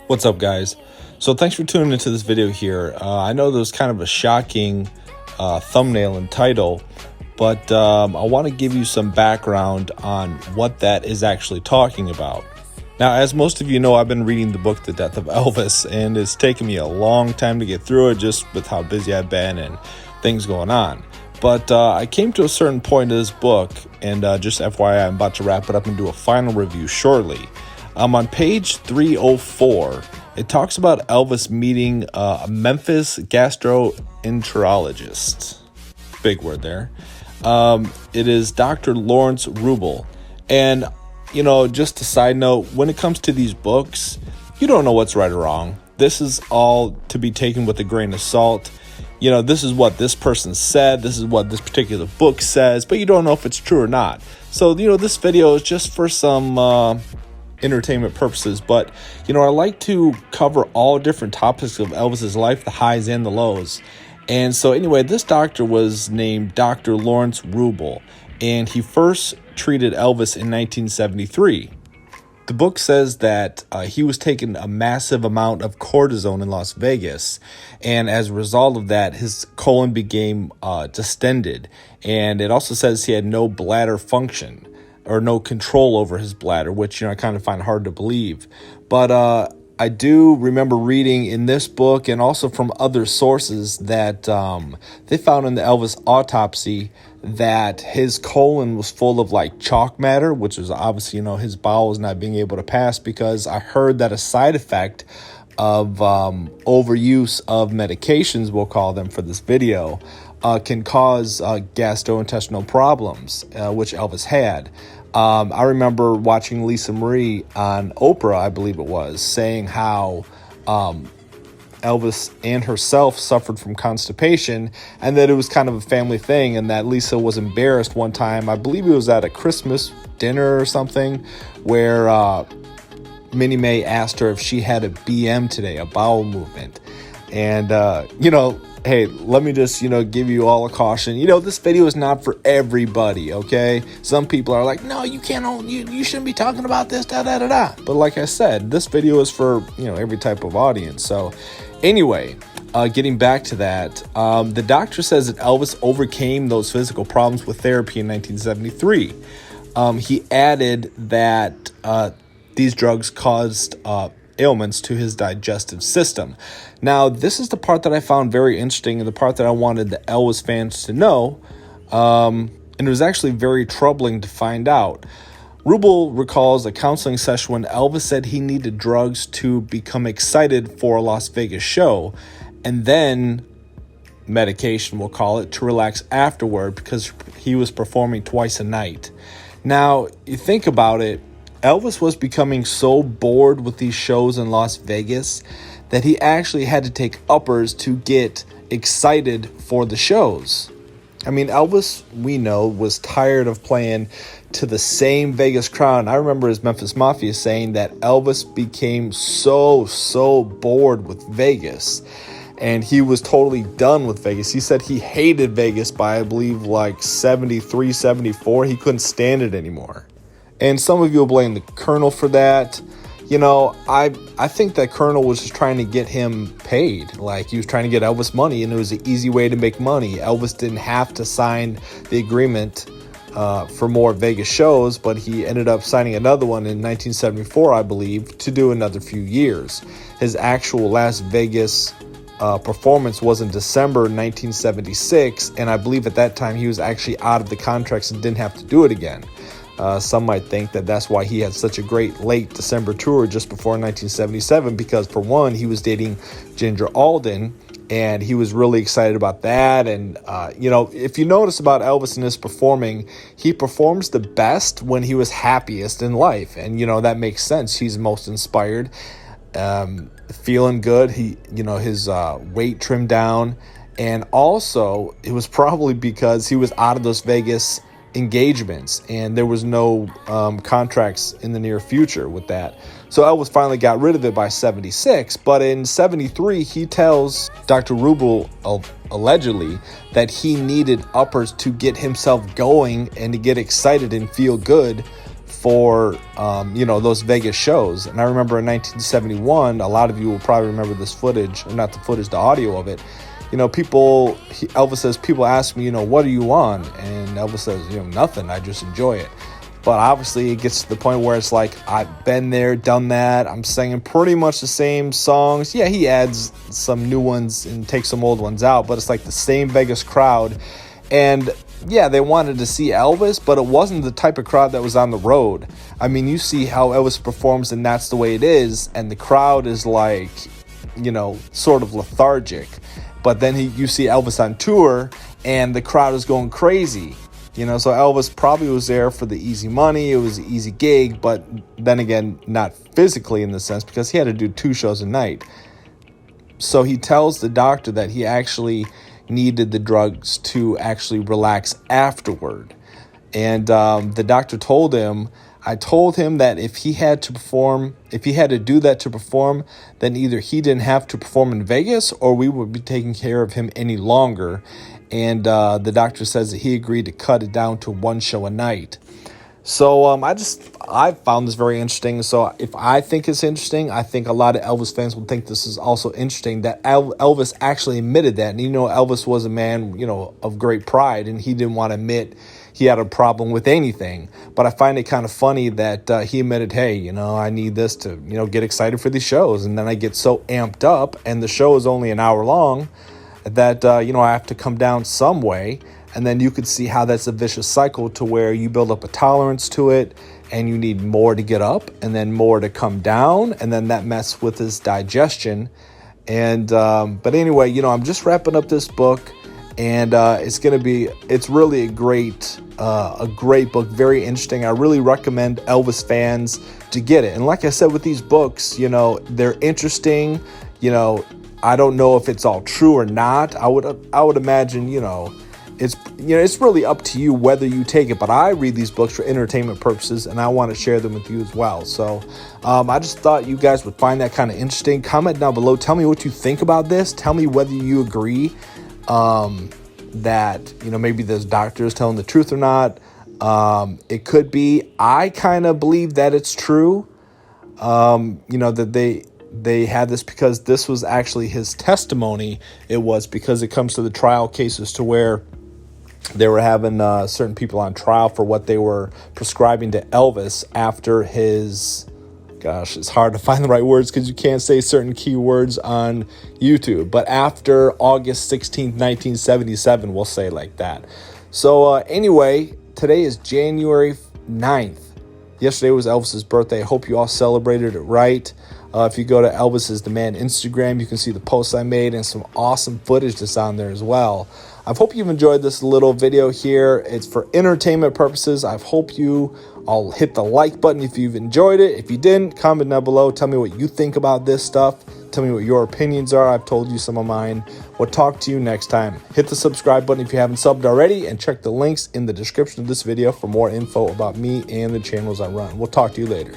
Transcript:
What's up, guys? So thanks for tuning into this video here. I know there's kind of a shocking thumbnail and title, but I want to give you some background on what that is actually talking about. Now, as most of you know, I've been reading the book The Death of Elvis, and it's taken me a long time to get through it just with how busy I've been and things going on. But I came to a certain point of this book, and just FYI, I'm about to wrap it up and do a final review shortly. On page 304, it talks about Elvis meeting a Memphis gastroenterologist. Big word there. It is Dr. Lawrence Rubel. And, you know, just a side note, when it comes to these books, you don't know what's right or wrong. This is all to be taken with a grain of salt. You know, this is what this person said. This is what this particular book says, but you don't know if it's true or not. So, you know, this video is just for some entertainment purposes, but you know, I like to cover all different topics of Elvis's life, the highs and the lows. And so anyway, this doctor was named Dr. Lawrence Rubel, and he first treated Elvis in 1973. The book says that he was taking a massive amount of cortisone in Las Vegas, and as a result of that, his colon became distended, and it also says he had no bladder function or no control over his bladder, which, you know, I kind of find hard to believe. But I do remember reading in this book and also from other sources that they found in the Elvis autopsy that his colon was full of like chalk matter, which was obviously, you know, his bowels not being able to pass, because I heard that a side effect of overuse of medications, we'll call them for this video, can cause gastrointestinal problems, which Elvis had. I remember watching Lisa Marie on Oprah, I believe it was, saying how Elvis and herself suffered from constipation, and that it was kind of a family thing, and that Lisa was embarrassed one time, I believe it was at a Christmas dinner or something, where Minnie Mae asked her if she had a BM today, a bowel movement. And, you know, hey, let me just, you know, give you all a caution. You know, this video is not for everybody, okay? Some people are like, no, you can't, you shouldn't be talking about this, da-da-da-da. But like I said, this video is for, you know, every type of audience. So anyway, getting back to that, the doctor says that Elvis overcame those physical problems with therapy in 1973. He added that these drugs caused ailments to his digestive system. Now, this is the part that I found very interesting and the part that I wanted the Elvis fans to know, and it was actually very troubling to find out. Rubel recalls a counseling session when Elvis said he needed drugs to become excited for a Las Vegas show, and then medication, we'll call it, to relax afterward, because he was performing twice a night. Now, you think about it, Elvis was becoming so bored with these shows in Las Vegas that he actually had to take uppers to get excited for the shows. I mean, Elvis, we know, was tired of playing to the same Vegas crowd. And I remember his Memphis Mafia saying that Elvis became so bored with Vegas, and he was totally done with Vegas. He said he hated Vegas by, I believe, like 73, 74. He couldn't stand it anymore. And some of you will blame the Colonel for that. You know, I think that Colonel was just trying to get him paid. Like, he was trying to get Elvis money, and it was an easy way to make money. Elvis didn't have to sign the agreement for more Vegas shows, but he ended up signing another one in 1974, I believe, to do another few years. His actual last Vegas performance was in December 1976, and I believe at that time he was actually out of the contracts and didn't have to do it again. Some might think that that's why he had such a great late December tour just before 1977, because for one, he was dating Ginger Alden, and he was really excited about that. And, you know, if you notice about Elvis and his performing, he performs the best when he was happiest in life. And, you know, that makes sense. He's most inspired, feeling good. He, you know, his weight trimmed down. And also, it was probably because he was out of those Vegas engagements, and there was no contracts in the near future with that. So Elvis finally got rid of it by 76, but in 73 he tells Dr. Rubel allegedly that he needed uppers to get himself going and to get excited and feel good for, those Vegas shows. And I remember in 1971, a lot of you will probably remember this footage, or not the footage, the audio of it. Elvis says, people ask me, what are you on? And Elvis says, nothing, I just enjoy it. But obviously it gets to the point where it's like, I've been there, done that. I'm singing pretty much the same songs. Yeah, he adds some new ones and takes some old ones out, but it's like the same Vegas crowd. And yeah, they wanted to see Elvis, but it wasn't the type of crowd that was on the road. I mean, you see how Elvis performs, and that's the way it is. And the crowd is like, sort of lethargic. But then you see Elvis on tour, and the crowd is going crazy. So Elvis probably was there for the easy money. It was an easy gig, but then again, not physically in the sense, because he had to do 2 shows a night. So he tells the doctor that he actually needed the drugs to actually relax afterward. And the doctor told him, I told him that if he had to do that to perform, then either he didn't have to perform in Vegas or we would be taking care of him any longer. And the doctor says that he agreed to cut it down to 1 show a night. So I found this very interesting. So if I think it's interesting, I think a lot of Elvis fans will think this is also interesting that Elvis actually admitted that. And Elvis was a man, of great pride, and he didn't want to admit he had a problem with anything. But I find it kind of funny that he admitted, hey, I need this to, get excited for these shows. And then I get so amped up, and the show is only an hour long, that, I have to come down some way. And then you could see how that's a vicious cycle to where you build up a tolerance to it, and you need more to get up and then more to come down. And then that messes with his digestion. And but anyway, I'm just wrapping up this book, and it's really a great book, very interesting. I really recommend Elvis fans to get it. And like I said, with these books, they're interesting. I don't know if it's all true or not. I would imagine, it's really up to you whether you take it. But I read these books for entertainment purposes, and I want to share them with you as well. So I just thought you guys would find that kind of interesting. Comment down below. Tell me what you think about this. Tell me whether you agree that, maybe this doctor is telling the truth or not. It could be. I kind of believe that it's true, that they had this because this was actually his testimony. It was because it comes to the trial cases to where they were having certain people on trial for what they were prescribing to Elvis after his, it's hard to find the right words because you can't say certain keywords on YouTube, but after August 16th, 1977, we'll say like that. So anyway, today is January 9th. Yesterday was Elvis's birthday. I hope you all celebrated it right. If you go to ElvisistheMan Instagram, you can see the posts I made and some awesome footage that's on there as well. I hope you've enjoyed this little video here. It's for entertainment purposes. I hope you all hit the like button if you've enjoyed it. If you didn't, comment down below. Tell me what you think about this stuff. Tell me what your opinions are. I've told you some of mine. We'll talk to you next time. Hit the subscribe button if you haven't subbed already, and check the links in the description of this video for more info about me and the channels I run. We'll talk to you later.